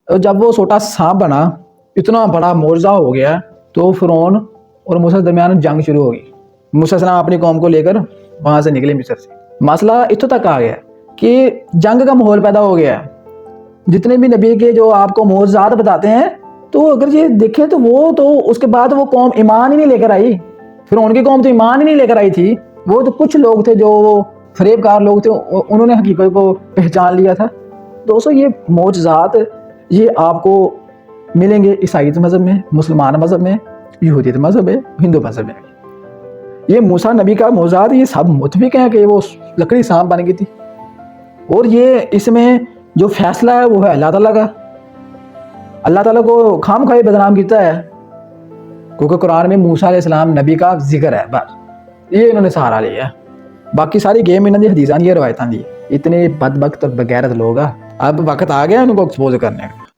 جب وہ چھوٹا سانپ بنا اتنا بڑا معجزہ ہو گیا تو فرعون اور موسیٰ کے درمیان جنگ شروع ہو گئی. موسیٰ علیہ السلام اپنی قوم کو لے کر وہاں سے نکلے مصر سے. مسئلہ اتنا تک آ گیا کہ جنگ کا ماحول پیدا ہو گیا. جتنے بھی نبی کے جو آپ کو معجزات بتاتے ہیں تو اگر یہ دیکھیں تو وہ تو اس کے بعد وہ قوم ایمان ہی نہیں لے کر آئی. فرعون کی قوم تو ایمان ہی نہیں لے کر آئی تھی. وہ تو کچھ لوگ تھے جو فریب کار لوگ تھے, انہوں نے حقیقت کو پہچان لیا تھا. دوستو یہ معجزات یہ آپ کو ملیں گے عیسائیت مذہب میں, مسلمان مذہب میں, یہودیت مذہب میں, ہندو مذہب میں. یہ موسیٰ نبی کا معجزات یہ سب متفق ہیں کہ وہ لکڑی سانپ بن گئی تھی. اور یہ اس میں جو فیصلہ ہے وہ ہے اللہ تعالیٰ کا. اللہ تعالیٰ کو خام خواہ بدنام کیتا ہے کیونکہ قرآن میں موسیٰ علیہ السلام نبی کا ذکر ہے. بس یہ انہوں نے سہارا لیا ہے. باقی ساری گیم انہوں نے حدیثاں دی, روایتاں دی. اتنے بدبخت اور بغیرت لوگ اب وقت آ گیا ان کو ایکسپوز کرنے کا.